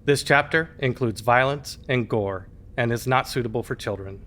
This chapter includes violence and gore and is not suitable for children.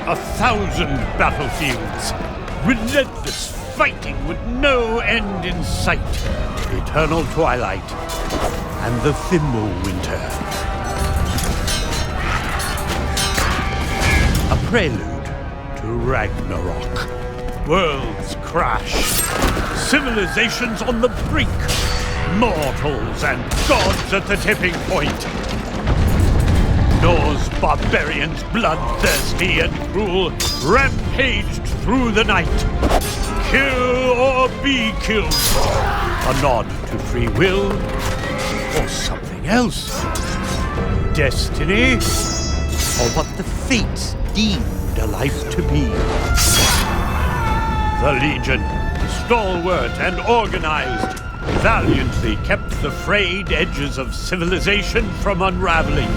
A 1,000 battlefields, relentless fighting with no end in sight, eternal twilight, and the thimble winter. A prelude to Ragnarok. Worlds crash, civilizations on the brink, mortals and gods at the tipping point. Norse barbarians, bloodthirsty and cruel, rampaged through the night. Kill or be killed. A nod to free will, or something else. Destiny, or what the fates deemed a life to be. The Legion, stalwart and organized, valiantly kept the frayed edges of civilization from unraveling.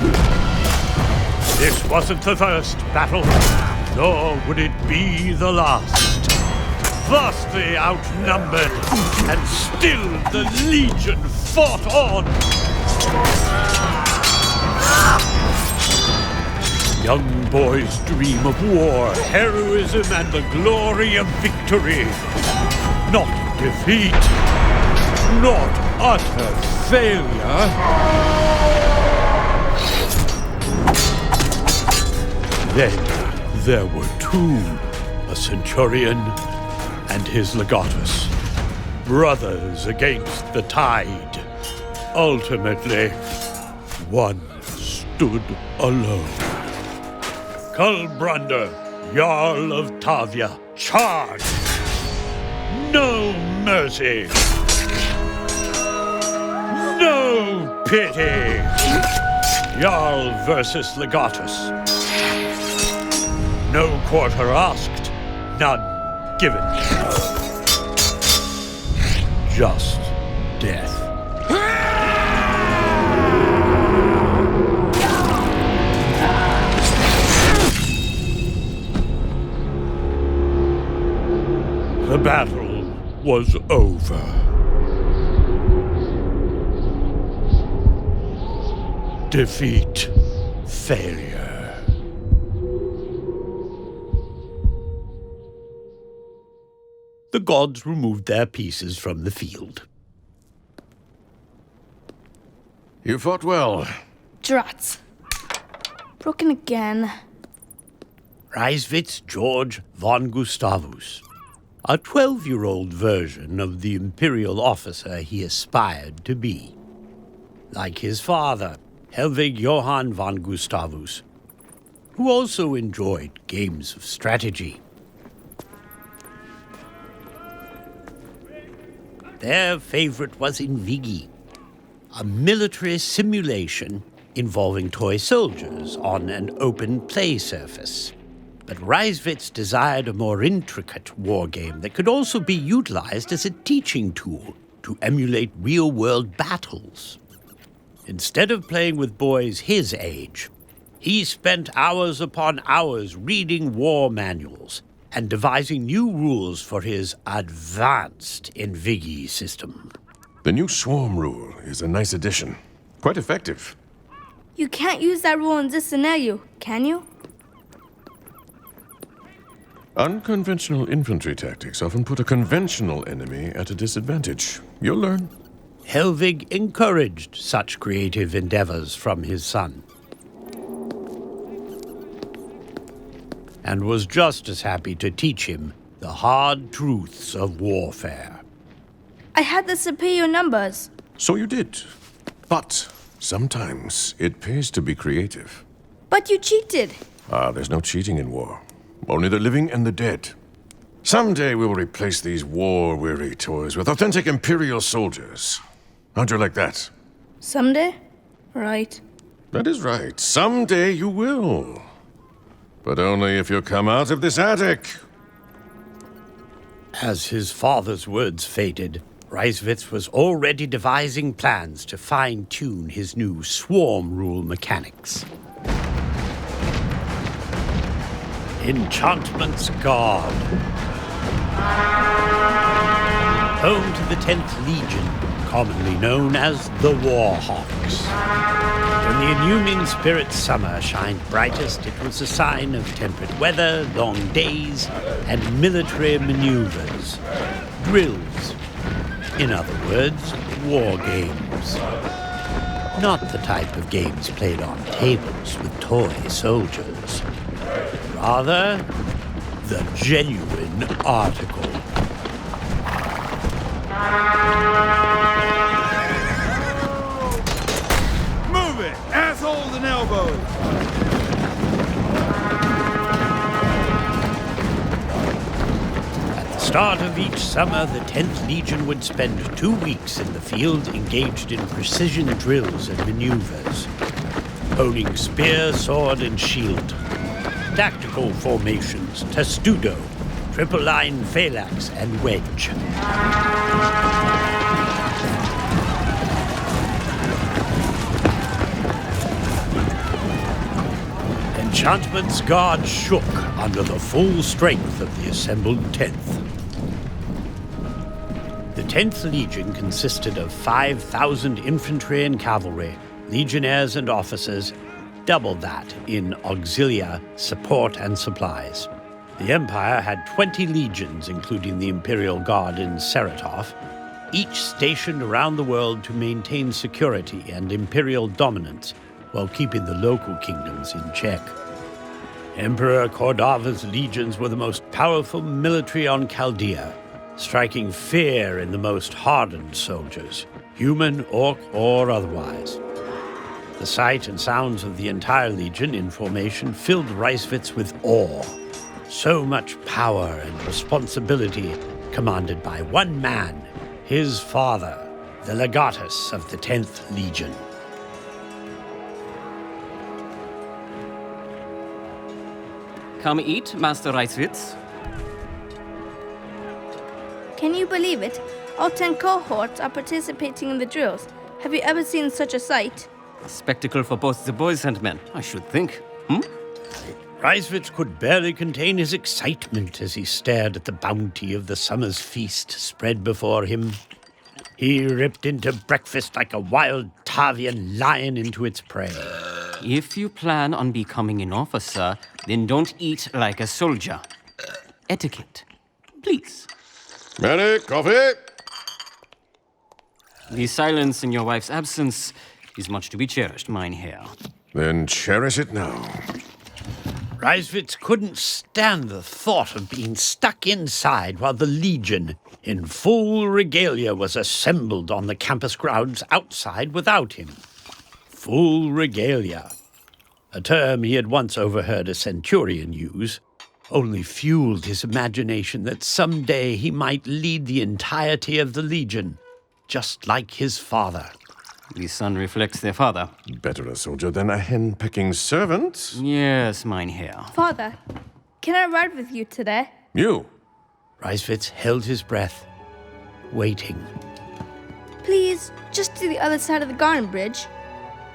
This wasn't the first battle, nor would it be the last. Vastly outnumbered, and still the Legion fought on. Young boys dream of war, heroism, and the glory of victory. Not defeat, not utter failure. Then there were two, a centurion and his legatus, brothers against the tide. Ultimately, one stood alone. Kulbrunder, Jarl of Tavjan, charged. No mercy. No pity. Jarl versus legatus. No quarter asked, none given. Just death. The battle was over. Defeat, failure. The gods removed their pieces from the field. You fought well. Drats. Broken again. Reiswitz George von Gustavus, a 12-year-old version of the imperial officer he aspired to be. Like his father, Helvig Johann von Gustavus, who also enjoyed games of strategy. Their favorite was Invigi, a military simulation involving toy soldiers on an open play surface. But Reiswitz desired a more intricate war game that could also be utilized as a teaching tool to emulate real-world battles. Instead of playing with boys his age, he spent hours upon hours reading war manuals and devising new rules for his advanced Invigi system. The new swarm rule is a nice addition. Quite effective. You can't use that rule in this scenario, can you? Unconventional infantry tactics often put a conventional enemy at a disadvantage. You'll learn. Helvig encouraged such creative endeavors from his son, and was just as happy to teach him the hard truths of warfare. I had the superior numbers. So you did. But sometimes it pays to be creative. But you cheated. There's no cheating in war. Only the living and the dead. Someday we will replace these war-weary toys with authentic Imperial soldiers. How'd you like that? Someday? Right. That is right. Someday you will. But only if you come out of this attic. As his father's words faded, Reiswitz was already devising plans to fine-tune his new swarm rule mechanics. Enchantment's Guard. Home to the 10th Legion, commonly known as the Warhawks. When the inhuman spirit summer shined brightest, it was a sign of temperate weather, long days, and military maneuvers. Drills. In other words, war games. Not the type of games played on tables with toy soldiers. Rather, the genuine article. Move it, assholes and elbows! At the start of each summer, the 10th Legion would spend 2 weeks in the field engaged in precision drills and maneuvers, honing spear, sword, and shield. Tactical formations, testudo, triple line phalanx, and wedge. Enchantment's Guard shook under the full strength of the assembled 10th. The 10th Legion consisted of 5,000 infantry and cavalry, legionnaires and officers, double that in auxilia, support, and supplies. The Empire had 20 legions, including the Imperial Guard in Saratov, each stationed around the world to maintain security and imperial dominance while keeping the local kingdoms in check. Emperor Cordava's legions were the most powerful military on Chaldea, striking fear in the most hardened soldiers, human, orc, or otherwise. The sight and sounds of the entire Legion in formation filled Reiswitz with awe. So much power and responsibility commanded by one man, his father, the legatus of the 10th Legion. Come eat, Master Reiswitz. Can you believe it? All 10 cohorts are participating in the drills. Have you ever seen such a sight? A spectacle for both the boys and men, I should think. Reiswitz could barely contain his excitement as he stared at the bounty of the summer's feast spread before him. He ripped into breakfast like a wild Tavjan lion into its prey. If you plan on becoming an officer, then don't eat like a soldier. Etiquette, please. Medic, coffee? The silence in your wife's absence is much to be cherished, mein Herr. Then cherish it now. Reiswitz couldn't stand the thought of being stuck inside while the Legion, in full regalia, was assembled on the campus grounds outside without him. Full regalia. A term he had once overheard a centurion use, only fueled his imagination that someday he might lead the entirety of the Legion, just like his father. The son reflects their father. Better a soldier than a hen-pecking servant. Yes, mein Herr. Father, can I ride with you today? You? Reiswitz held his breath, waiting. Please, just to the other side of the garden bridge.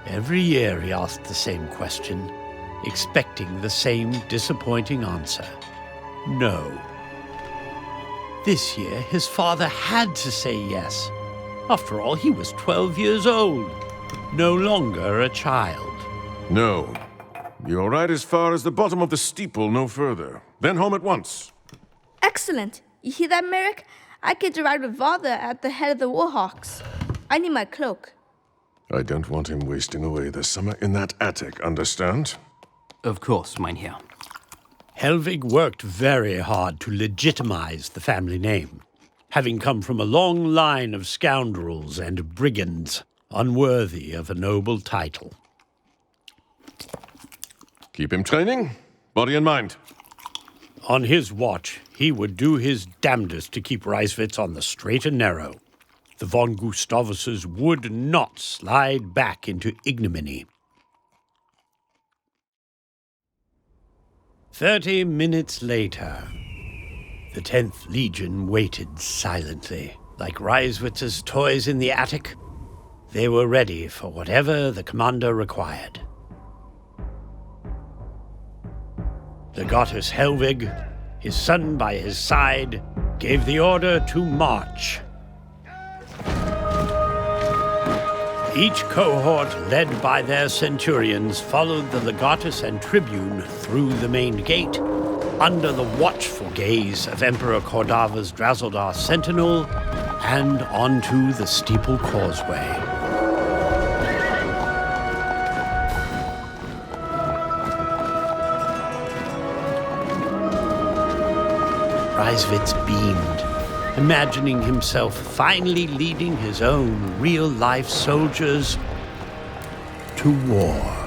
Every year he asked the same question, expecting the same disappointing answer. No. This year, his father had to say yes. After all, he was 12 years old, no longer a child. No. You'll ride as far as the bottom of the steeple, no further. Then home at once. Excellent. You hear that, Merrick? I get to ride with father at the head of the Warhawks. I need my cloak. I don't want him wasting away the summer in that attic, understand? Of course, mein Herr. Helvig worked very hard to legitimize the family name. having come from a long line of scoundrels and brigands unworthy of a noble title. Keep him training, body and mind. On his watch, he would do his damnedest to keep Reiswitz on the straight and narrow. The von Gustavuses would not slide back into ignominy. 30 minutes later, the 10th Legion waited silently. Like Reiswitz's toys in the attic, they were ready for whatever the commander required. Legatus Helvig, his son by his side, gave the order to march. Each cohort, led by their centurions, followed the legatus and tribune through the main gate, under the watchful gaze of Emperor Cordava's Drazeldar sentinel, and onto the steeple causeway. Reiswitz beamed, imagining himself finally leading his own real-life soldiers to war.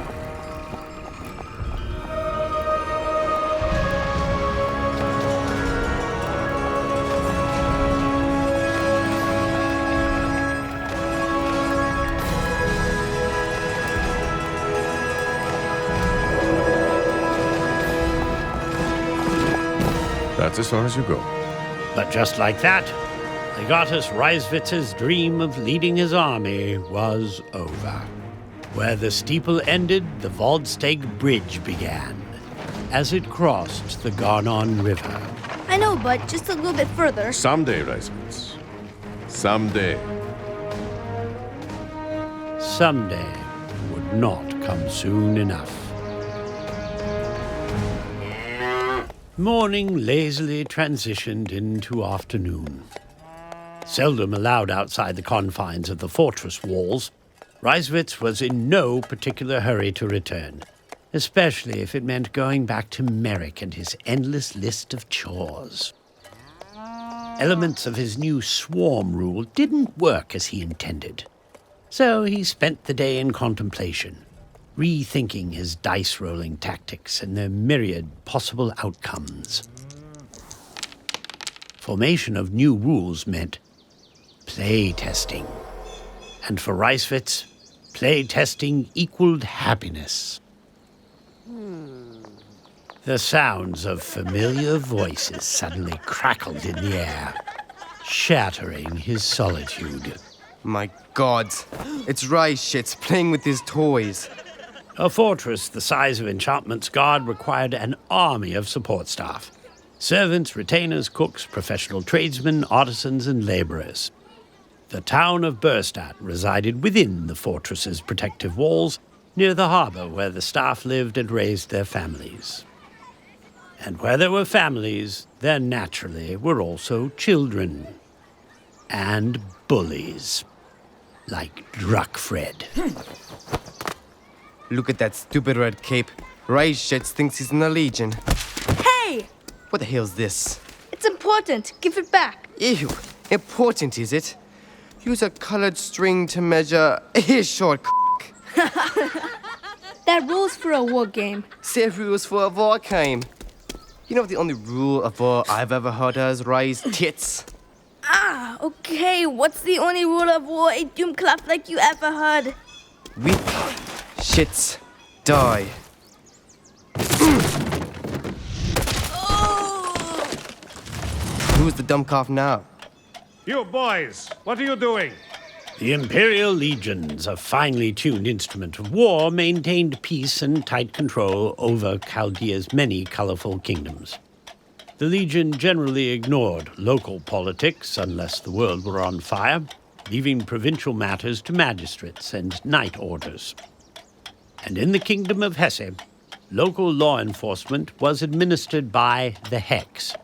That's as far as you go. But just like that, Legatus Reiswitz's dream of leading his army was over. Where the steeple ended, the Waldsteg Bridge began, as it crossed the Garnon River. I know, but just a little bit further. Someday, Reiswitz. Someday. Someday would not come soon enough. Morning lazily transitioned into afternoon. Seldom allowed outside the confines of the fortress walls, Reiswitz was in no particular hurry to return, especially if it meant going back to Merrick and his endless list of chores. Elements of his new swarm rule didn't work as he intended, so he spent the day in contemplation, rethinking his dice-rolling tactics and their myriad possible outcomes. Formation of new rules meant play testing. And for Reiswitz, play testing equaled happiness. The sounds of familiar voices suddenly crackled in the air, shattering his solitude. My God, it's Reiswitz playing with his toys. A fortress the size of Enchantment's Guard required an army of support staff. Servants, retainers, cooks, professional tradesmen, artisans, and laborers. The town of Berstadt resided within the fortress's protective walls, near the harbor where the staff lived and raised their families. And where there were families, there naturally were also children. And bullies. Like Druckfred. Look at that stupid red cape. Reiswitz thinks he's in the Legion. Hey! What the hell's this? It's important. Give it back. Ew, important is it? Use a colored string to measure a short That rules for a war game. Say rules for a war game. You know what the only rule of war I've ever heard is Rise tits? Ah, okay. What's the only rule of war a doomclap like you ever heard? Weak shits die. Who's the dumb cough now? You boys, what are you doing? The Imperial Legions, a finely tuned instrument of war, maintained peace and tight control over Chaldea's many colorful kingdoms. The Legion generally ignored local politics unless the world were on fire, leaving provincial matters to magistrates and knight orders. And in the Kingdom of Hesse, local law enforcement was administered by the Hex,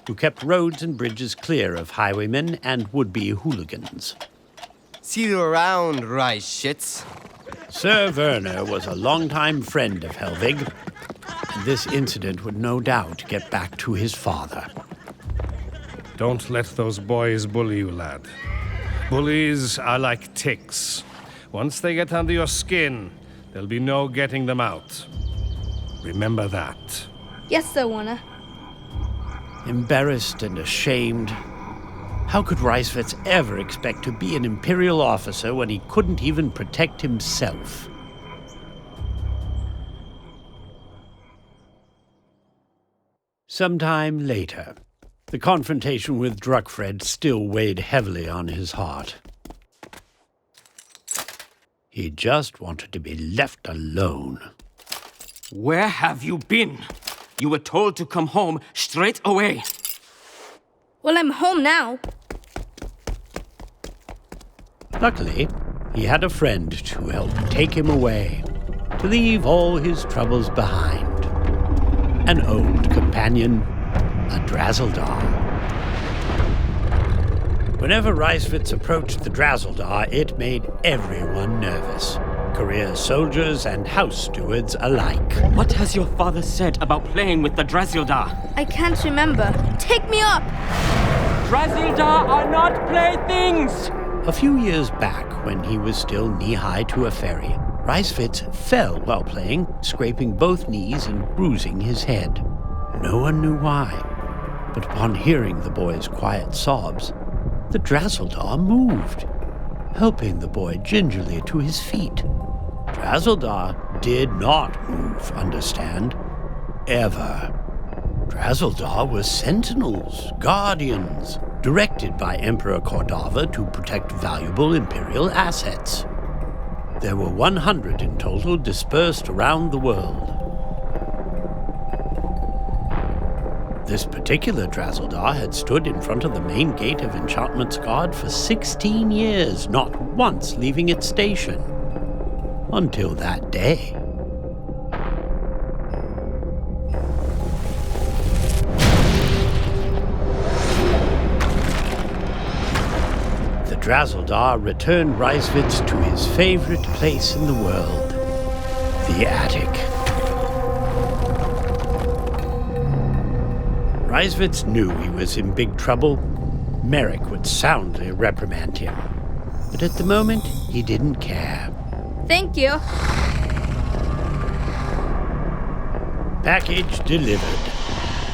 who kept roads and bridges clear of highwaymen and would-be hooligans. See you around, Reiswitz. Sir Werner was a longtime friend of Helvig, and this incident would no doubt get back to his father. Don't let those boys bully you, lad. Bullies are like ticks. Once they get under your skin, there'll be no getting them out. Remember that. Yes, sir, Warner. Embarrassed and ashamed, how could Reiswitz ever expect to be an Imperial officer when he couldn't even protect himself? Sometime later, the confrontation with Druckfred still weighed heavily on his heart. He just wanted to be left alone. Where have you been? You were told to come home straight away. Well, I'm home now. Luckily, he had a friend to help take him away, to leave all his troubles behind. An old companion, a Drazeldar. Whenever Reiswitz approached the Drazeldar, it made everyone nervous. Career soldiers and house stewards alike. What has your father said about playing with the Drazeldar? I can't remember. Take me up! Drazeldar are not playthings! A few years back, when he was still knee-high to a fairy, Reiswitz fell while playing, scraping both knees and bruising his head. No one knew why, but upon hearing the boy's quiet sobs, the Drazeldar moved, helping the boy gingerly to his feet. Drazeldar did not move, understand? Ever. Drazeldar were sentinels, guardians, directed by Emperor Cordava to protect valuable Imperial assets. There were 100 in total dispersed around the world. This particular Drazeldar had stood in front of the main gate of Enchantment's Guard for 16 years, not once leaving its station. Until that day. The Drazeldar returned Reiswitz to his favorite place in the world, the attic. Reiswitz knew he was in big trouble. Merrick would soundly reprimand him. But at the moment, he didn't care. Thank you. Package delivered.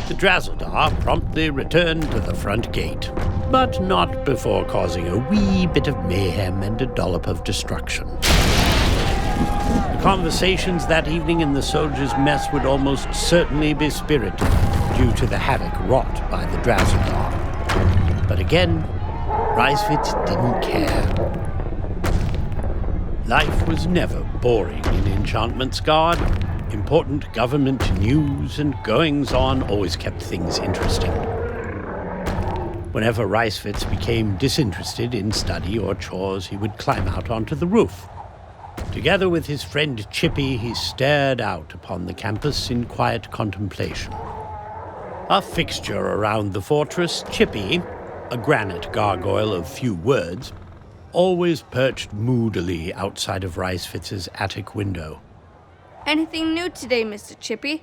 The Drazeldar promptly returned to the front gate, but not before causing a wee bit of mayhem and a dollop of destruction. The conversations that evening in the soldiers' mess would almost certainly be spirited due to the havoc wrought by the Drazeldar. But again, Reiswitz didn't care. Life was never boring in Enchantment's Guard. Important government news and goings-on always kept things interesting. Whenever Reiswitz became disinterested in study or chores, he would climb out onto the roof. Together with his friend Chippy, he stared out upon the campus in quiet contemplation. A fixture around the fortress, Chippy, a granite gargoyle of few words, always perched moodily outside of Reiswitz's attic window. Anything new today, Mr. Chippy?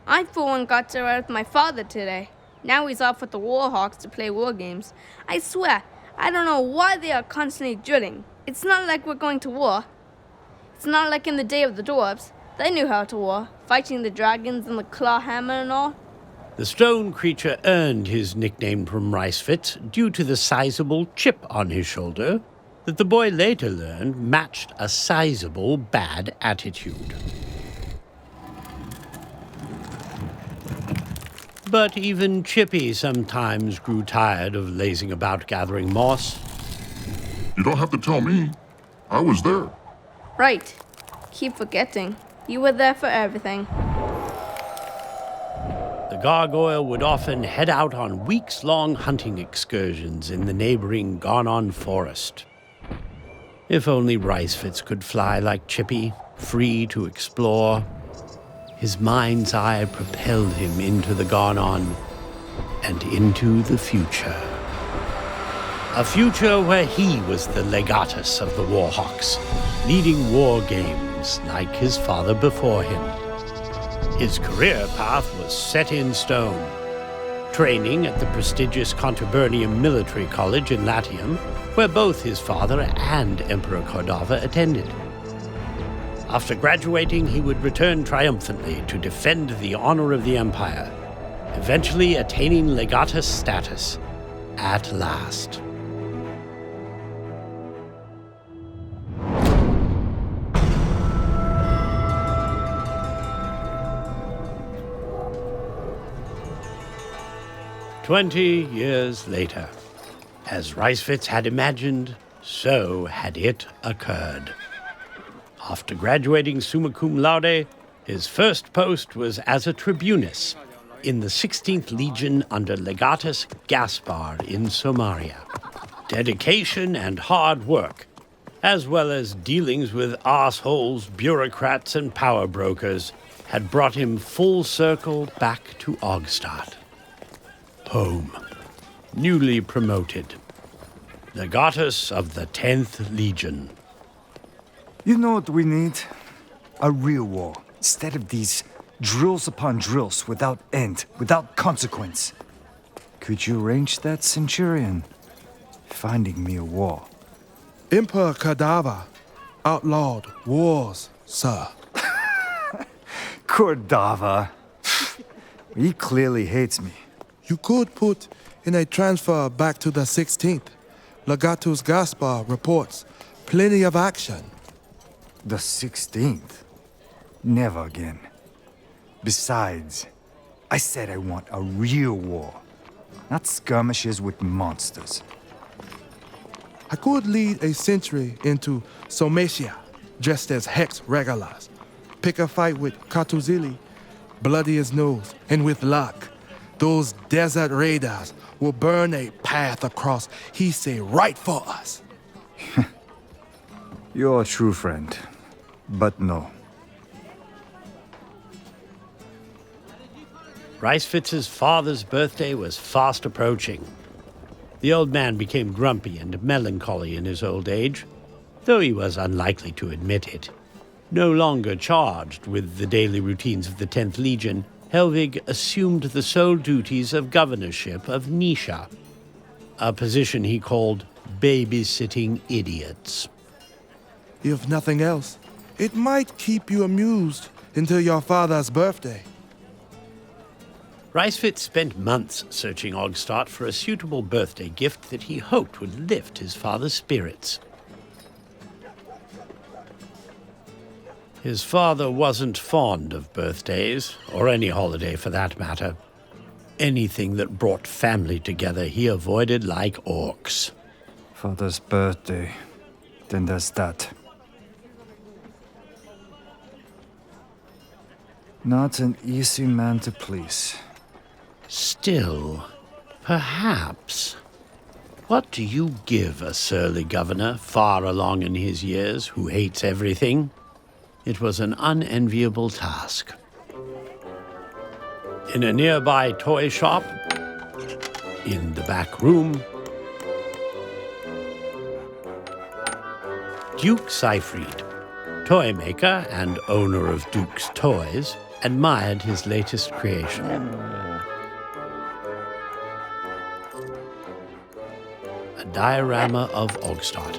I, for one, got to ride with my father today. Now he's off with the Warhawks to play war games. I swear, I don't know why they are constantly drilling. It's not like we're going to war. It's not like in the day of the dwarves. They knew how to war, fighting the dragons and the claw hammer and all. The stone creature earned his nickname from Reiswitz due to the sizable chip on his shoulder that the boy later learned matched a sizable bad attitude. But even Chippy sometimes grew tired of lazing about gathering moss. You don't have to tell me. I was there. Right. Keep forgetting. You were there for everything. The gargoyle would often head out on weeks-long hunting excursions in the neighboring Garnon forest. If only Reiswitz could fly like Chippy, free to explore. His mind's eye propelled him into the Garnon and into the future. A future where he was the legatus of the Warhawks, leading war games like his father before him. His career path was set in stone. training at the prestigious Contubernium Military College in Latium, where both his father and Emperor Cordova attended. After graduating, he would return triumphantly to defend the honor of the Empire, eventually attaining legatus status at last. "20 years later, as Reiswitz had imagined, so had it occurred. After graduating summa cum laude, his first post was as a tribunus in the 16th Legion under legatus Gaspar in Somaria. Dedication and hard work, as well as dealings with assholes, bureaucrats, and power brokers, had brought him full circle back to Ogstad. Home, newly promoted, legatus of the 10th Legion. You know what we need? A real war, instead of these drills upon drills without end, without consequence. Could you arrange that, Centurion? Finding me a war. Emperor Cordova outlawed wars, sir. Cordova. He clearly hates me. You could put in a transfer back to the 16th. Legatus Gaspar reports plenty of action. The 16th? Never again. Besides, I said I want a real war, not skirmishes with monsters. I could lead a sentry into Somatia, dressed as Hex Regulars. Pick a fight with Katuzili, bloody his nose, and with luck, those desert raiders will burn a path across Hise right for us. You're a true friend, but no. Reiswitz's father's birthday was fast approaching. The old man became grumpy and melancholy in his old age, though he was unlikely to admit it. No longer charged with the daily routines of the 10th Legion, Helvig assumed the sole duties of governorship of Nisha, a position he called babysitting idiots. If nothing else, it might keep you amused until your father's birthday. Reiswitz spent months searching Ogstad for a suitable birthday gift that he hoped would lift his father's spirits. His father wasn't fond of birthdays, or any holiday for that matter. Anything that brought family together he avoided like orcs. Father's birthday. Then there's that. Not an easy man to please. Still, perhaps. What do you give a surly governor far along in his years who hates everything? It was an unenviable task. In a nearby toy shop, in the back room, Duke Seifried, toy maker and owner of Duke's Toys, admired his latest creation. A diorama of Ogstad,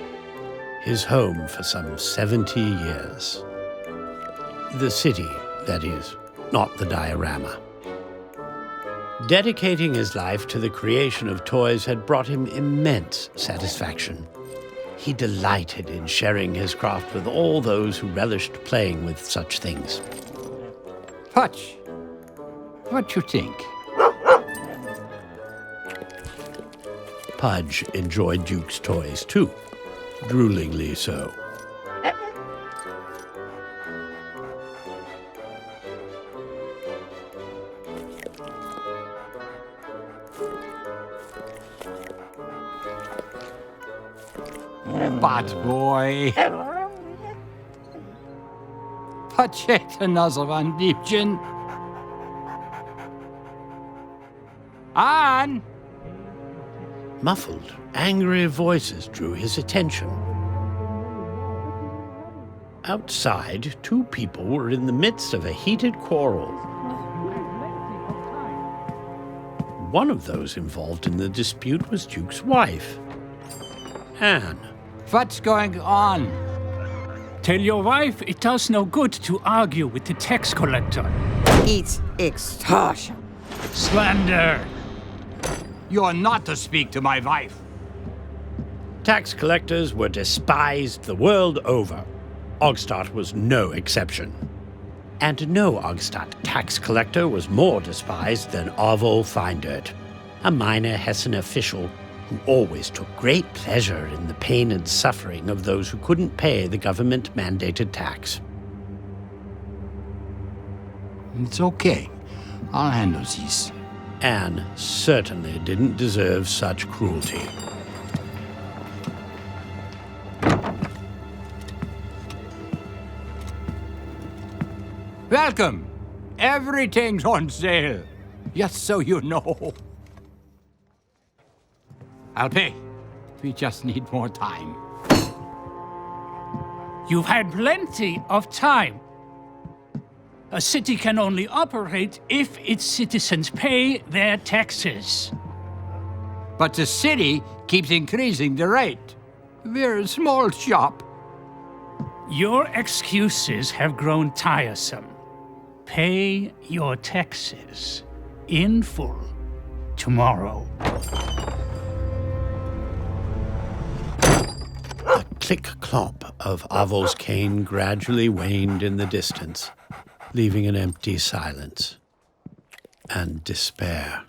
his home for some 70 years. The city, that is, not the diorama. Dedicating his life to the creation of toys had brought him immense satisfaction. He delighted in sharing his craft with all those who relished playing with such things. Hutch, what you think? Pudge enjoyed Duke's toys too, droolingly so. Bad boy. Paczek another one, Liebchen. Ann! Muffled, angry voices drew his attention. Outside, two people were in the midst of a heated quarrel. one of those involved in the dispute was Duke's wife, Anne. What's going on? Tell your wife it does no good to argue with the tax collector. It's extortion. Slander. You're not to speak to my wife. Tax collectors were despised the world over. Ogstad was no exception. And no Ogstad tax collector was more despised than Arvo Findert, a minor Hessen official who always took great pleasure in the pain and suffering of those who couldn't pay the government-mandated tax. It's okay. I'll handle this. Anne certainly didn't deserve such cruelty. Welcome. Everything's on sale. Just so you know. I'll pay. We just need more time. You've had plenty of time. A city can only operate if its citizens pay their taxes. But the city keeps increasing the rate. We're a small shop. Your excuses have grown tiresome. Pay your taxes in full tomorrow. The click-clop of Arvo's cane gradually waned in the distance, leaving an empty silence and despair.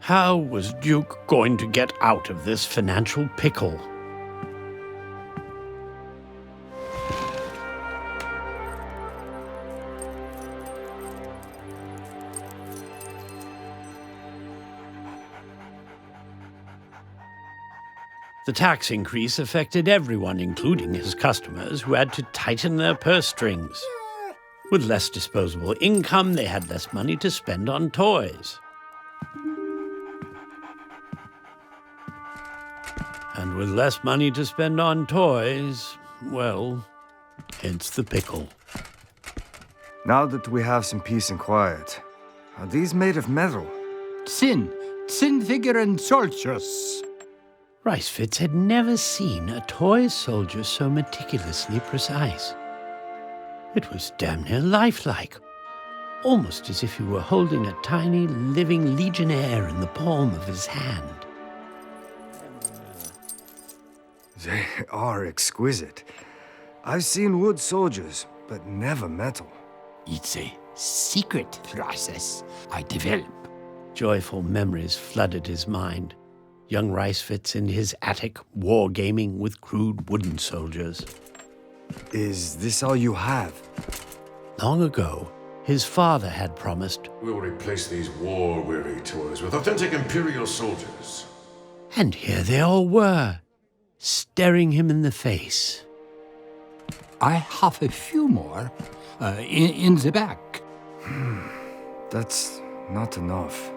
How was Duke going to get out of this financial pickle? The tax increase affected everyone, including his customers, who had to tighten their purse strings. With less disposable income, they had less money to spend on toys. And with less money to spend on toys, well, hence the pickle. Now that we have some peace and quiet, are these made of metal? Tin figure and soldiers. Reiswitz had never seen a toy soldier so meticulously precise. It was damn near lifelike, almost as if he were holding a tiny, living legionnaire in the palm of his hand. They are exquisite. I've seen wood soldiers, but never metal. It's a secret process I develop. Joyful memories flooded his mind. Young Reiswitz in his attic wargaming with crude wooden soldiers. Is this all you have? Long ago, his father had promised, "We'll replace these war-weary toys with authentic Imperial soldiers." and here they all were, staring him in the face. I have a few more in the back. That's not enough.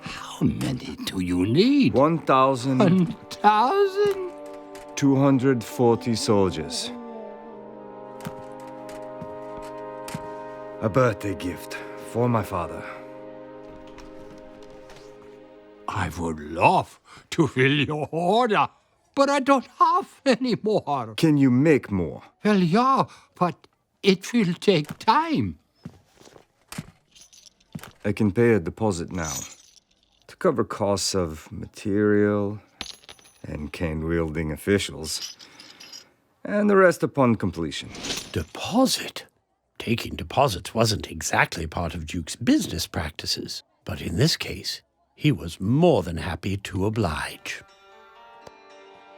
How many do you need? 1,000. 1,000? 240 soldiers. A birthday gift for my father. I would love to fill your order, but I don't have any more. Can you make more? Well, yeah, but it will take time. I can pay a deposit now to cover costs of material and cane-wielding officials, and the rest upon completion. Deposit? Taking deposits wasn't exactly part of Duke's business practices, but in this case, he was more than happy to oblige.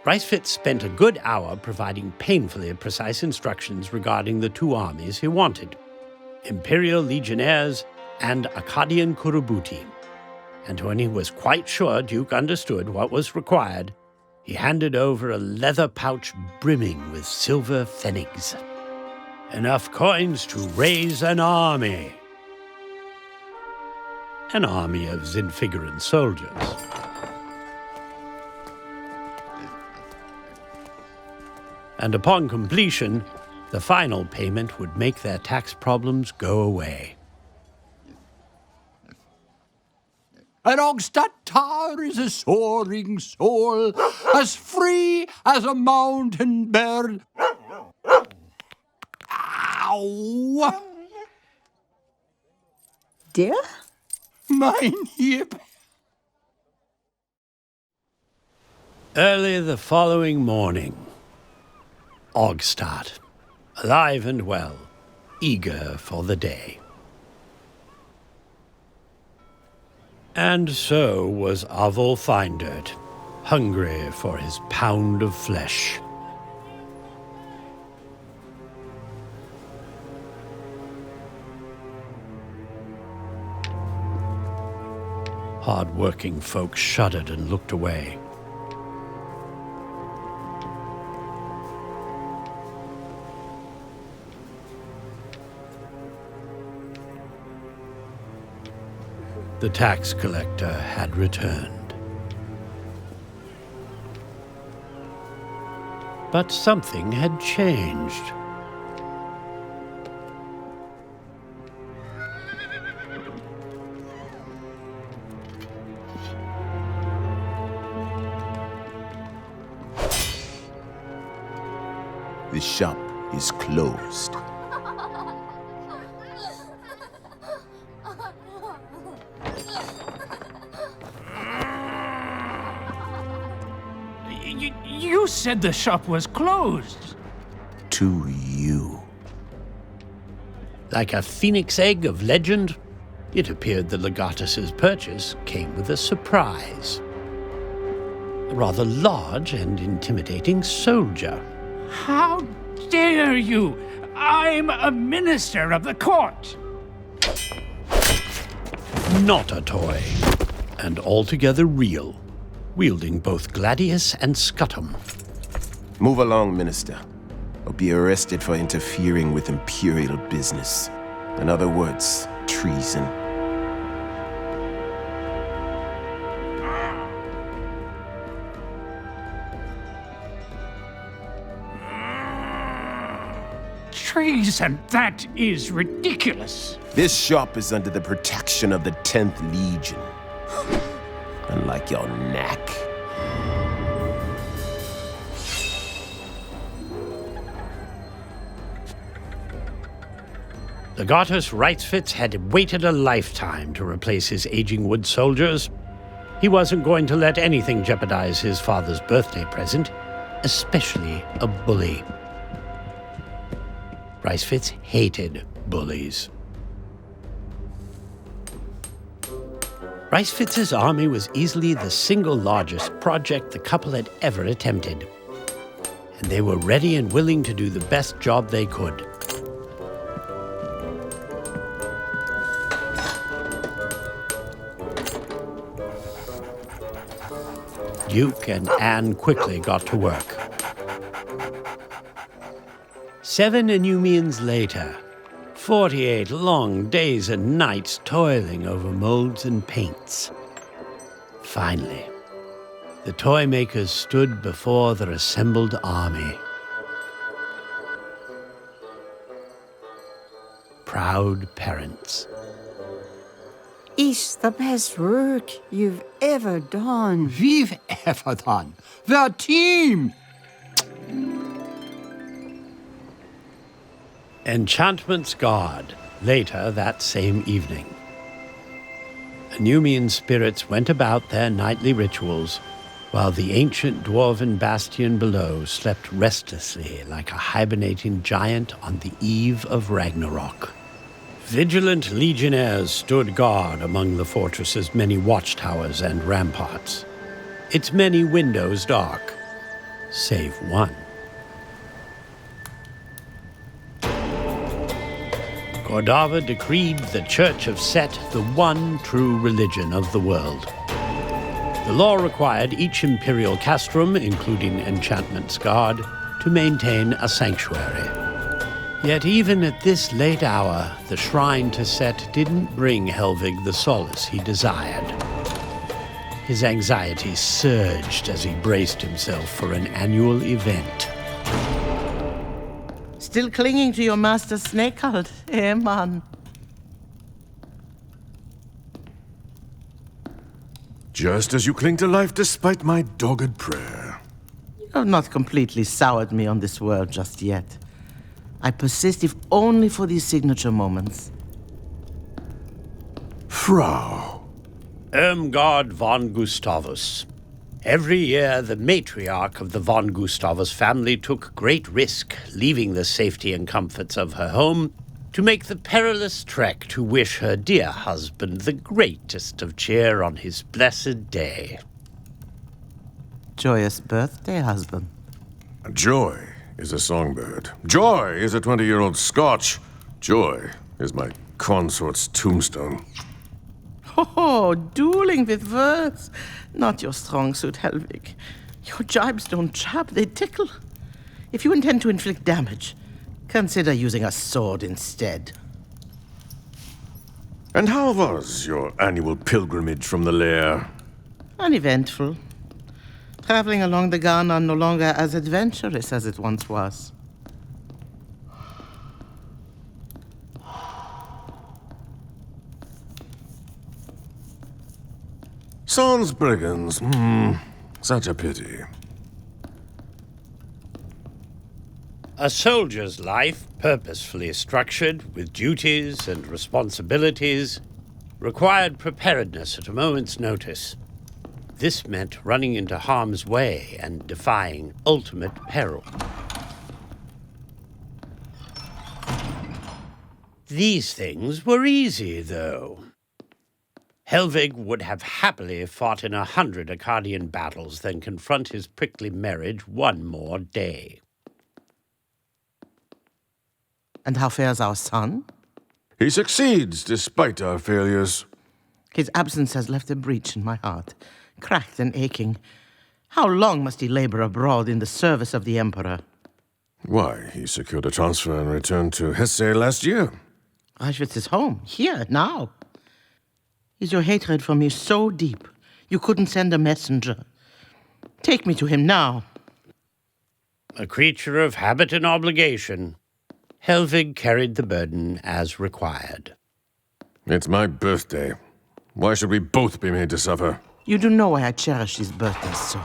Reiswitz spent a good hour providing painfully precise instructions regarding the two armies he wanted, Imperial Legionnaires and Akkadian Kurubuti. And when he was quite sure Duke understood what was required, he handed over a leather pouch brimming with silver pfennigs. Enough coins to raise an army. An army of Zinfiguran soldiers. And upon completion, The final payment would make their tax problems go away. And Ogstad Tar is a soaring soul, as free as a mountain bird. Ow! Der? Mein hip. Early the following morning, Ogstad, alive and well, eager for the day. And so was Avol Findert, hungry for his pound of flesh. Hard-working folk shuddered and looked away. The tax collector had returned. But something had changed. The shop is closed. You said the shop was closed. To you. Like a phoenix egg of legend, it appeared the legatus's purchase came with a surprise. A rather large and intimidating soldier. How dare you? I'm a minister of the court. Not a toy, and altogether real, wielding both gladius and scutum. Move along, Minister, or be arrested for interfering with Imperial business. In other words, treason. Treason, that is ridiculous. This shop is under the protection of the 10th Legion. Unlike your knack. Legatus Reiswitz had waited a lifetime to replace his aging wood soldiers. He wasn't going to let anything jeopardize his father's birthday present, especially a bully. Reiswitz hated bullies. Reiswitz's army was easily the single largest project the couple had ever attempted, and they were ready and willing to do the best job they could. Duke and Anne quickly got to work. 7 Enumians later, 48 long days and nights toiling over molds and paints. Finally, the toy makers stood before their assembled army. Proud parents. It's the best work you've ever done. We've ever done. The team! Enchantment's God, later that same evening. Enumian spirits went about their nightly rituals, while the ancient dwarven bastion below slept restlessly like a hibernating giant on the eve of Ragnarok. Vigilant legionnaires stood guard among the fortress's many watchtowers and ramparts, its many windows dark, save one. Gordava decreed the Church of Set the one true religion of the world. The law required each imperial castrum, including Enchantment's Guard, to maintain a sanctuary. Yet even at this late hour, the shrine to Set didn't bring Helvig the solace he desired. His anxiety surged as he braced himself for an annual event. Still clinging to your master's snake cult, eh, man? Just as you cling to life despite my dogged prayer. You have not completely soured me on this world just yet. I persist if only for these signature moments. Frau. Irmgard von Gustavus. Every year, the matriarch of the von Gustavus family took great risk, leaving the safety and comforts of her home to make the perilous trek to wish her dear husband the greatest of cheer on his blessed day. Joyous birthday, husband. Joy is a songbird. Joy is a 20-year-old Scotch. Joy is my consort's tombstone. Oh, dueling with words. Not your strong suit, Helvig. Your jibes don't jab, they tickle. If you intend to inflict damage, consider using a sword instead. And how was your annual pilgrimage from the lair? Uneventful. Traveling along the Ghana no longer as adventurous as it once was. Sons brigands. Such a pity. A soldier's life, purposefully structured with duties and responsibilities, required preparedness at a moment's notice. This meant running into harm's way and defying ultimate peril. These things were easy, though. Helvig would have happily fought in 100 Akkadian battles than confront his prickly marriage one more day. And how fares our son? He succeeds despite our failures. His absence has left a breach in my heart, cracked and aching. How long must he labor abroad in the service of the Emperor? Why, he secured a transfer and returned to Hesse last year. Reiswitz is home, here, now. Is your hatred for me so deep you couldn't send a messenger? Take me to him now. A creature of habit and obligation, Helvig carried the burden as required. It's my birthday. Why should we both be made to suffer? You do know why I cherish these birthdays so.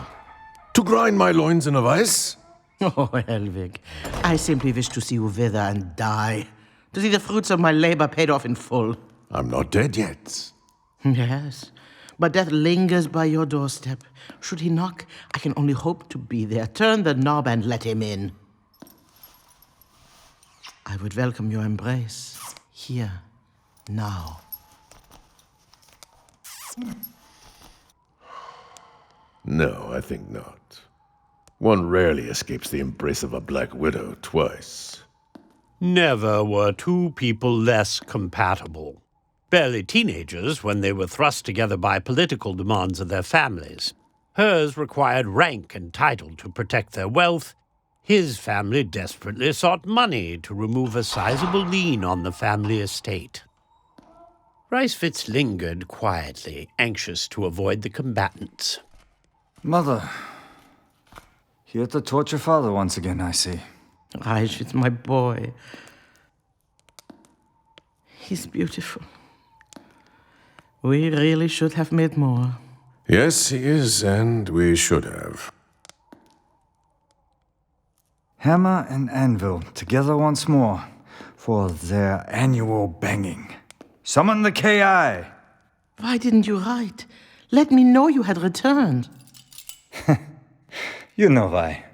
To grind my loins in of ice? Oh, Helvig, I simply wish to see you wither and die. To see the fruits of my labor paid off in full. I'm not dead yet. Yes, but death lingers by your doorstep. Should he knock, I can only hope to be there. Turn the knob and let him in. I would welcome your embrace, here, now. No, I think not. One rarely escapes the embrace of a Black Widow twice. Never were two people less compatible. Barely teenagers when they were thrust together by political demands of their families. Hers required rank and title to protect their wealth. His family desperately sought money to remove a sizable lien on the family estate. Reiswitz lingered quietly, anxious to avoid the combatants. Mother, here to torture father once again, I see. Reiswitz, my boy. He's beautiful. We really should have made more. Yes, he is, and we should have. Hammer and anvil together once more for their annual banging. Summon the KI! Why didn't you write? Let me know you had returned. You know why.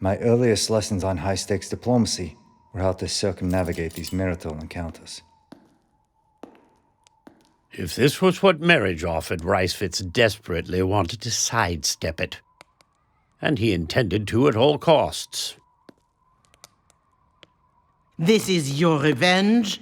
My earliest lessons on high-stakes diplomacy were how to circumnavigate these marital encounters. If this was what marriage offered, Reiswitz desperately wanted to sidestep it. And he intended to at all costs. This is your revenge?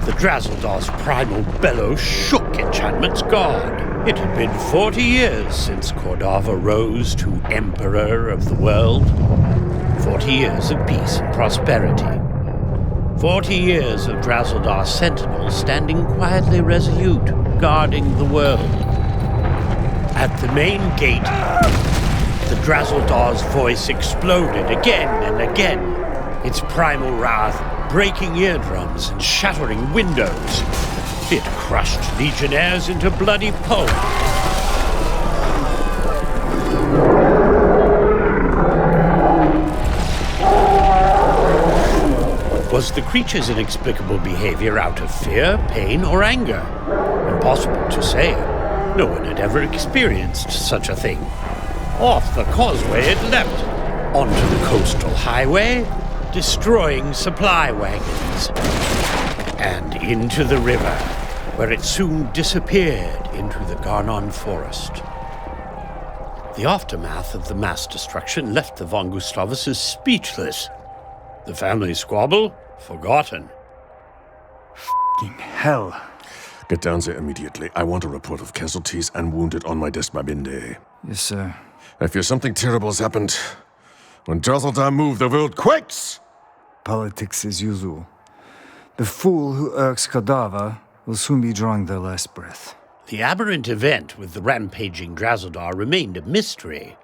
The Drazeldar's primal bellow shook Enchantment's guard. It had been 40 years since Cordava rose to Emperor of the world. 40 years of peace and prosperity. 40 years of Drazeldar's sentinels standing quietly resolute, guarding the world. At the main gate, the Drazuldar's voice exploded again and again, its primal wrath breaking eardrums and shattering windows. It crushed legionnaires into bloody pulp. Was the creature's inexplicable behavior out of fear, pain, or anger? Impossible to say. No one had ever experienced such a thing. Off the causeway it leapt, onto the coastal highway, destroying supply wagons, and into the river, where it soon disappeared into the Garnon forest. The aftermath of the mass destruction left the von Gustavuses speechless. The family squabble, forgotten. F***ing hell. Get down there immediately. I want a report of casualties and wounded on my desk by midday. Yes, sir. I fear something terrible has happened. When Drazaldar moved, the world quakes! Politics as usual. The fool who irks Cadaver will soon be drawing their last breath. The aberrant event with the rampaging Drazaldar remained a mystery.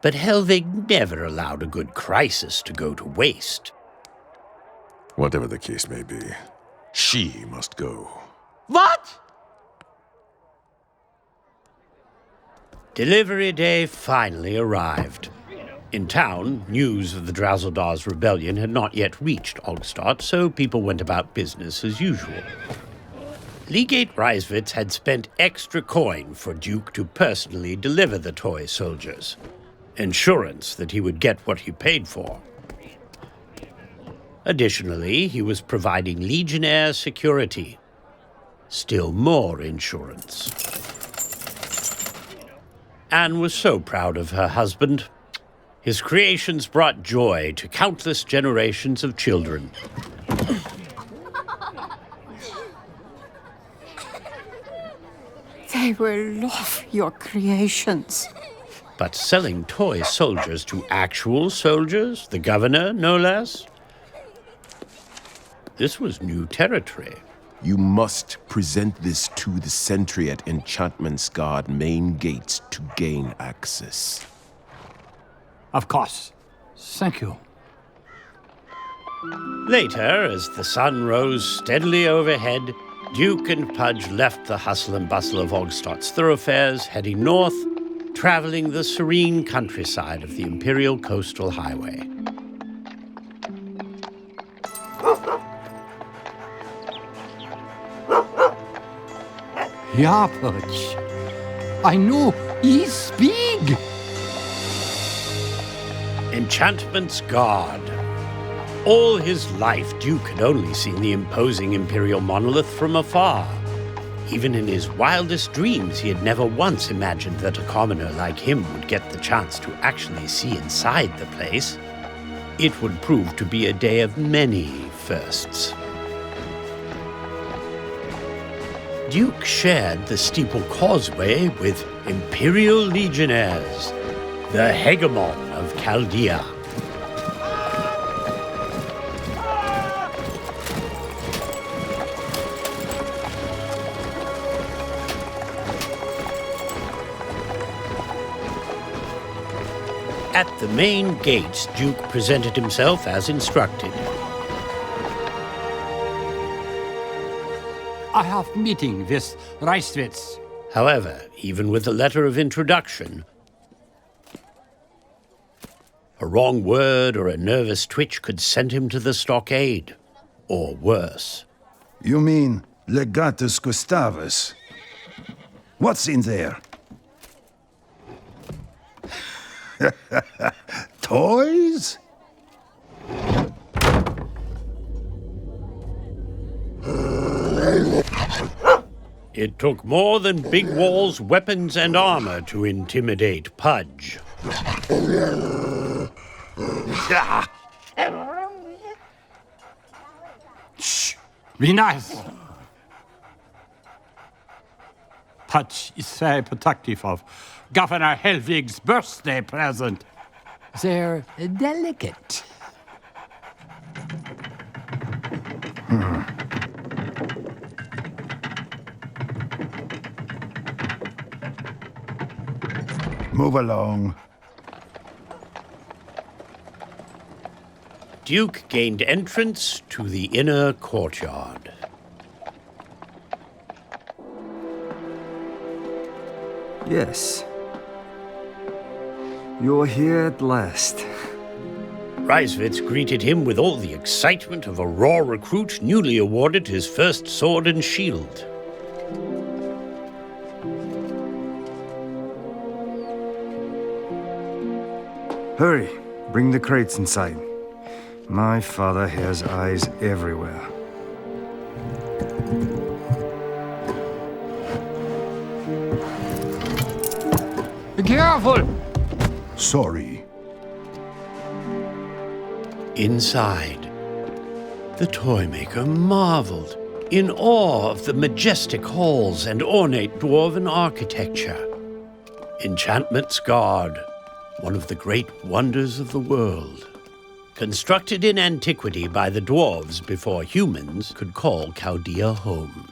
But Helvig never allowed a good crisis to go to waste. Whatever the case may be, she must go. What? Delivery day finally arrived. In town, news of the Drazuldar's rebellion had not yet reached Ogstadt, so people went about business as usual. Legate Reiswitz had spent extra coin for Duke to personally deliver the toy soldiers. Insurance that he would get what he paid for. Additionally, he was providing Legionnaire security. Still more insurance. Anne was so proud of her husband. His creations brought joy to countless generations of children. They will love your creations. But selling toy soldiers to actual soldiers, the governor, no less? This was new territory. You must present this to the sentry at Enchantment's Guard main gates to gain access. Of course. Thank you. Later, as the sun rose steadily overhead, Duke and Pudge left the hustle and bustle of Ogstadt's thoroughfares, heading north, traveling the serene countryside of the Imperial Coastal Highway. Ja, Pudge. I know he speak. Enchantment's Guard. All his life, Duke had only seen the imposing Imperial monolith from afar. Even in his wildest dreams, he had never once imagined that a commoner like him would get the chance to actually see inside the place. It would prove to be a day of many firsts. Duke shared the steeple causeway with Imperial Legionnaires, the hegemon of Chaldea. At the main gates, Duke presented himself as instructed. I have meeting with Reiswitz. However, even with a letter of introduction, a wrong word or a nervous twitch could send him to the stockade, or worse. You mean legatus Gustavus? What's in there? Toys? It took more than big walls, weapons, and armor to intimidate Pudge. Shh! Be nice! Pudge is very protective of Governor Helvig's birthday present. They're delicate. Move along. Duke gained entrance to the inner courtyard. Yes. You're here at last. Reiswitz greeted him with all the excitement of a raw recruit newly awarded his first sword and shield. Hurry, bring the crates inside. My father has eyes everywhere. Be careful! Sorry. Inside, the toymaker marveled, in awe of the majestic halls and ornate dwarven architecture. Enchantment's Guard, one of the great wonders of the world. Constructed in antiquity by the dwarves before humans could call Chaldea home.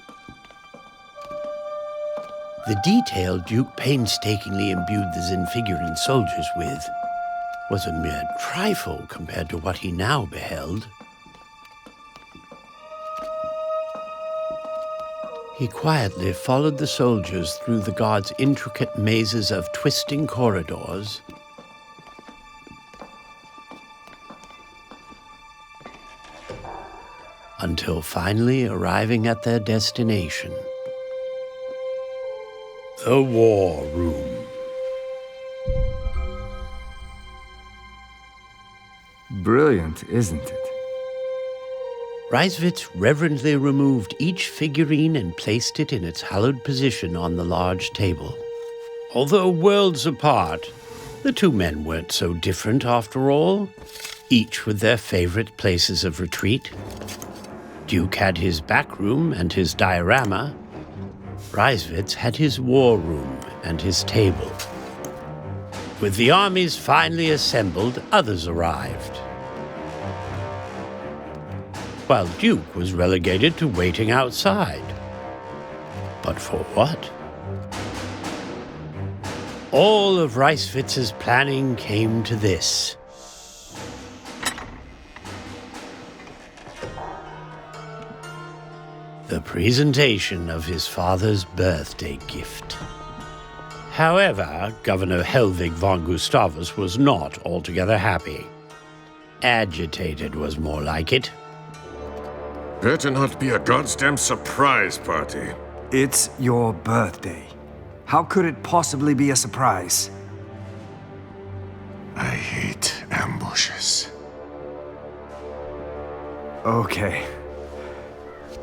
The detail Duke painstakingly imbued the Zinfiguran soldiers with was a mere trifle compared to what he now beheld. He quietly followed the soldiers through the guard's intricate mazes of twisting corridors, until finally arriving at their destination. The War Room. Brilliant, isn't it? Reiswitz reverently removed each figurine and placed it in its hallowed position on the large table. Although worlds apart, the two men weren't so different after all, each with their favorite places of retreat. Duke had his back room and his diorama. Reiswitz had his war room and his table. With the armies finally assembled, others arrived, while Duke was relegated to waiting outside. But for what? All of Reiswitz's planning came to this. The presentation of his father's birthday gift. However, Governor Helvig von Gustavus was not altogether happy. Agitated was more like it. Better not be a goddamn surprise party. It's your birthday. How could it possibly be a surprise? I hate ambushes. Okay.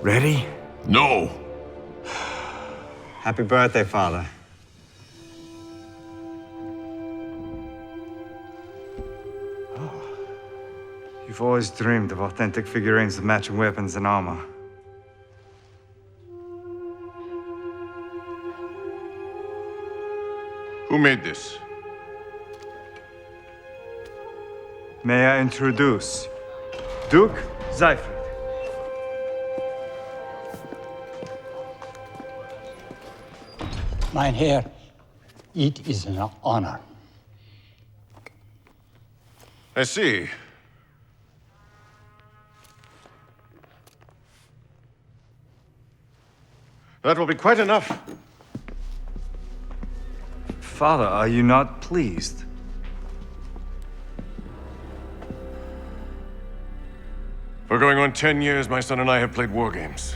Ready? No! Happy birthday, Father. You've always dreamed of authentic figurines with matching weapons and armor. Who made this? May I introduce Duke Seifried. Mein Herr, it is an honor. I see. That will be quite enough. Father, are you not pleased? For going on 10 years, my son and I have played war games.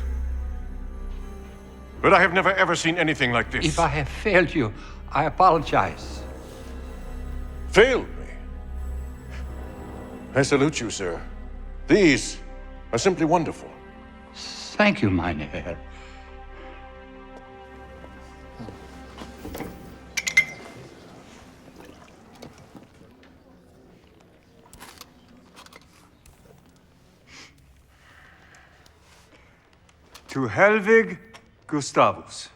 But I have never ever seen anything like this. If I have failed you, I apologize. Failed me? I salute you, sir. These are simply wonderful. Thank you, mein Herr. To Helvig Gustavus.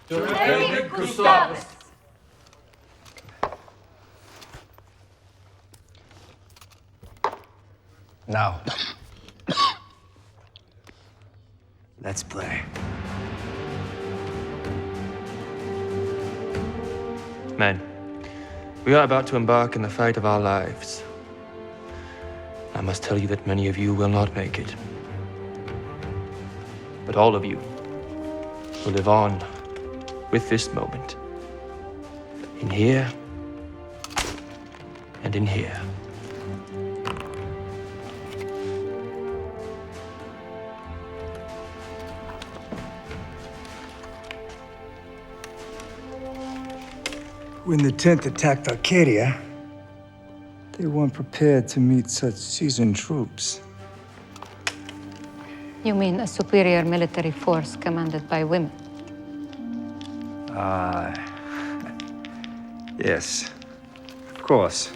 To Helvig Gustavus. Now, let's play. Men, We are about to embark in the fight of our lives. I must tell you that many of you will not make it. But all of you will live on with this moment. In here and in here. When the 10th attacked Arcadia, they weren't prepared to meet such seasoned troops. You mean a superior military force commanded by women? Yes, of course.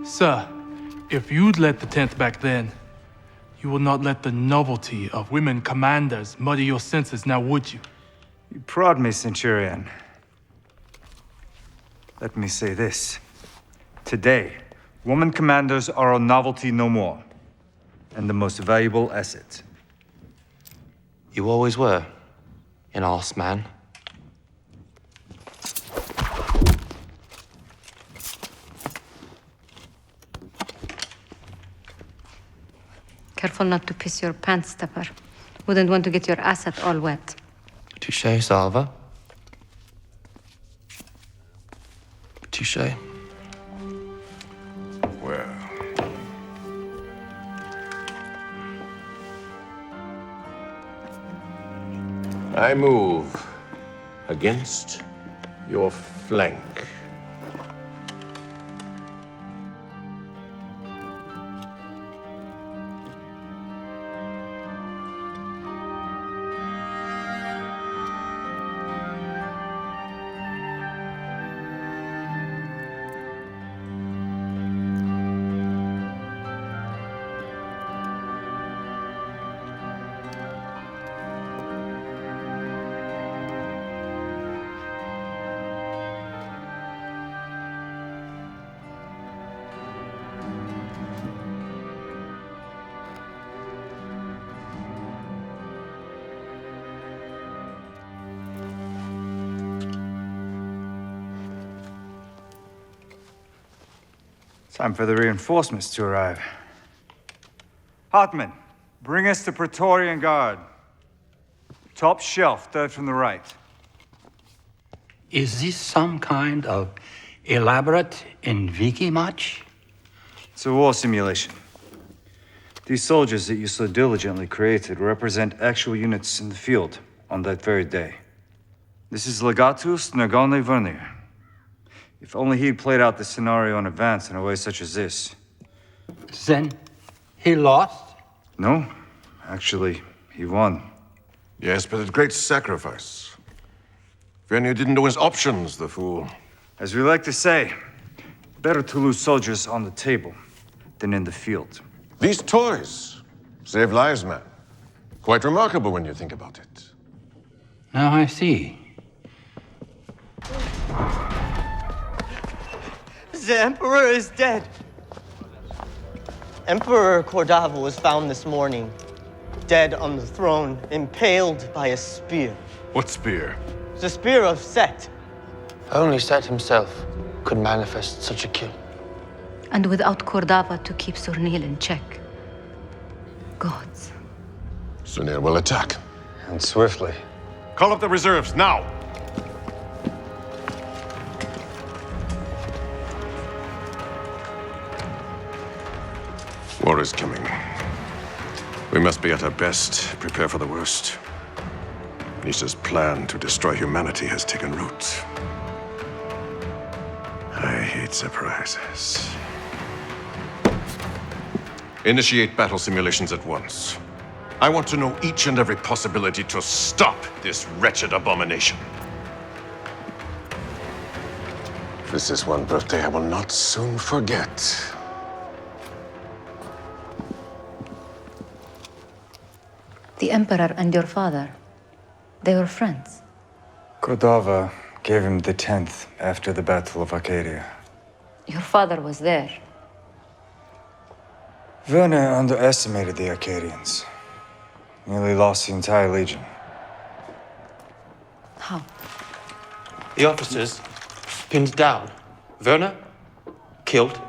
Sir, if you'd led the 10th back then, you would not let the novelty of women commanders muddy your senses, now would you? You prod me, Centurion. Let me say this. Today, woman commanders are a novelty no more, and the most valuable asset. You always were an arse man. Careful not to piss your pants, Stepper. Wouldn't want to get your asset all wet. Touché, Salva. Touché. Well. I move against your flank. Time for the reinforcements to arrive. Hartman, bring us the Praetorian Guard. Top shelf, third from the right. Is this some kind of elaborate Invigi match? It's a war simulation. These soldiers that you so diligently created represent actual units in the field on that very day. This is legatus Nagone Vernier. If only he'd played out the scenario in advance in a way such as this. Then he lost? No, actually, he won. Yes, but at great sacrifice. Vernier didn't know his options, the fool. As we like to say, better to lose soldiers on the table than in the field. These toys save lives, man. Quite remarkable when you think about it. Now I see. The Emperor is dead. Emperor Cordava was found this morning, dead on the throne, impaled by a spear. What spear? The spear of Set. Only Set himself could manifest such a kill. And without Cordava to keep Surnil in check. Gods. Surnil will attack. And swiftly. Call up the reserves, now! War is coming. We must be at our best, prepare for the worst. Nisha's plan to destroy humanity has taken root. I hate surprises. Initiate battle simulations at once. I want to know each and every possibility to stop this wretched abomination. This is one birthday I will not soon forget. The Emperor and your father, they were friends. Cordova gave him the 10th after the Battle of Arcadia. Your father was there. Werner underestimated the Arcadians. Nearly lost the entire Legion. How? The officers pinned down. Werner killed.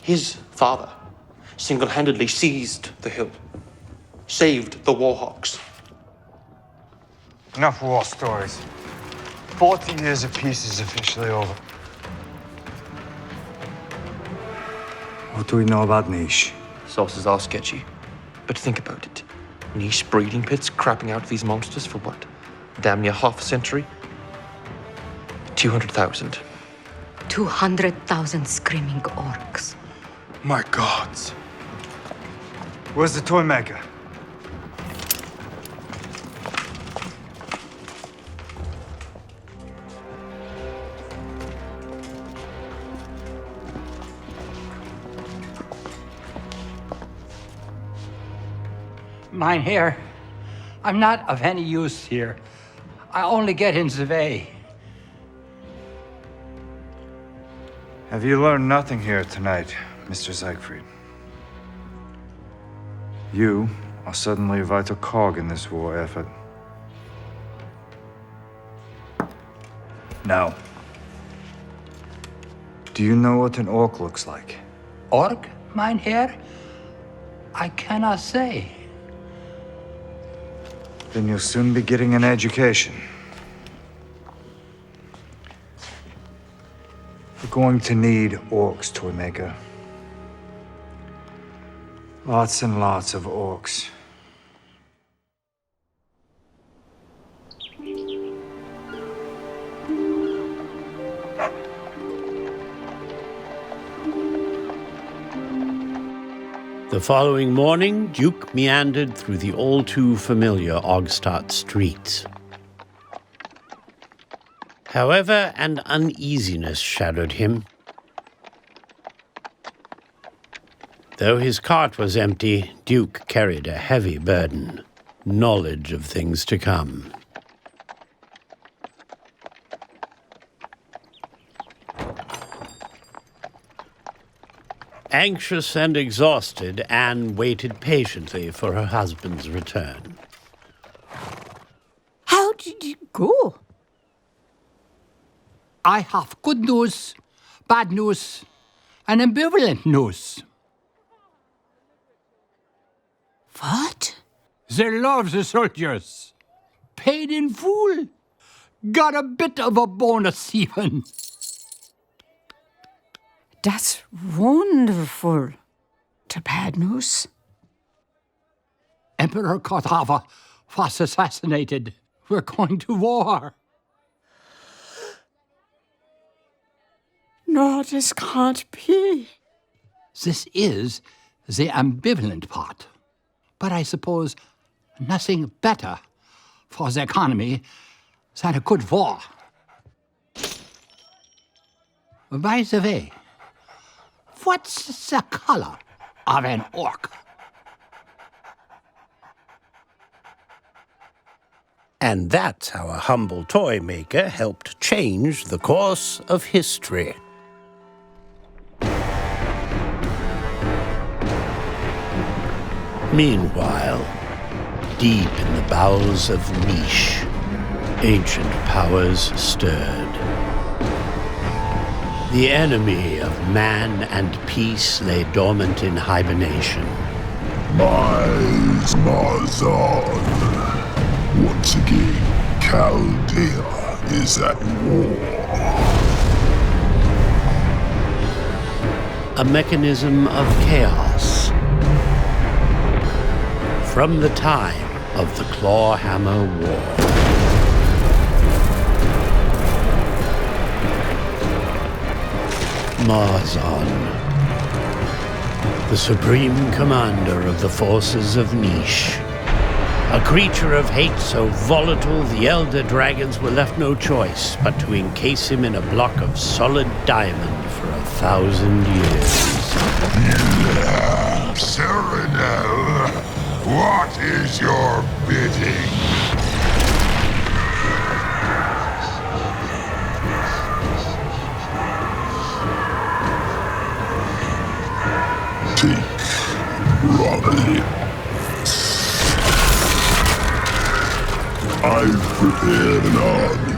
His father single-handedly seized the hill, saved the Warhawks. Enough war stories. 40 years of peace is officially over. What do we know about Niche? Sources are sketchy, but think about it. Niche breeding pits crapping out these monsters for what? Damn near half a century? 200,000. 200,000 screaming orcs. My gods. Where's the toymaker? Mein Herr, I'm not of any use here. I only get in the way. Have you learned nothing here tonight, Mr. Seifried? You are suddenly a vital cog in this war effort. Now, do you know what an orc looks like? Orc, mein Herr? I cannot say. Then you'll soon be getting an education. We're going to need orcs, toymaker. Lots and lots of orcs. The following morning, Duke meandered through the all-too-familiar Ogstadt streets. However, an uneasiness shadowed him. Though his cart was empty, Duke carried a heavy burden, knowledge of things to come. Anxious and exhausted, Anne waited patiently for her husband's return. How did it go? I have good news, bad news, and ambivalent news. What? They love the soldiers. Paid in full. Got a bit of a bonus even. That's wonderful. The bad news? Emperor Kotava was assassinated. We're going to war. No, this can't be. This is the ambivalent part. But I suppose nothing better for the economy than a good war. By the way, what's the color of an orc? And that's how a humble toy maker helped change the course of history. Meanwhile, deep in the bowels of Niche, ancient powers stirred. The enemy of man and peace lay dormant in hibernation. Mazan. Once again, Chaldea is at war. A mechanism of chaos. From the time of the Clawhammer War. Mazan, the supreme commander of the forces of Niche. A creature of hate so volatile, the elder dragons were left no choice but to encase him in a block of solid diamond for 1,000 years. Serenel, what is your bidding? Take Raleigh. I've prepared an army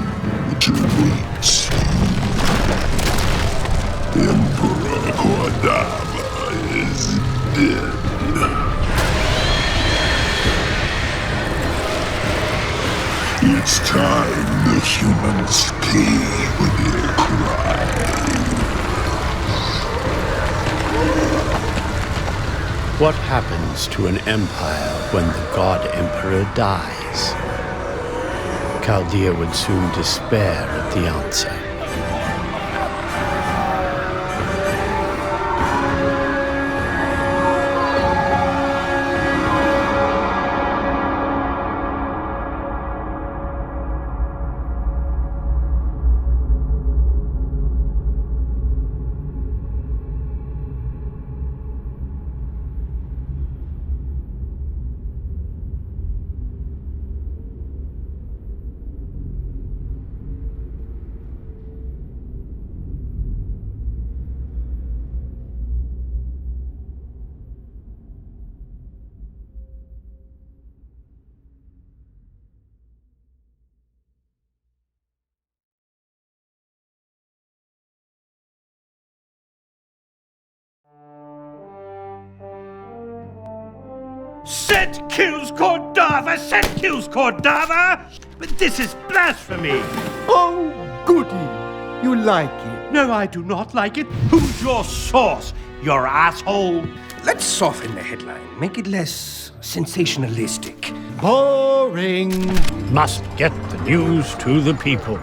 to meet you. Emperor Cordava is dead. It's time the humans pay for their crime. What happens to an empire when the God Emperor dies? Chaldea would soon despair at the answer. Set kills Cordava! Set kills Cordava! But this is blasphemy! Oh, goody. You like it? No, I do not like it. Who's your source, your asshole? Let's soften the headline, make it less sensationalistic. Boring. Must get the news to the people.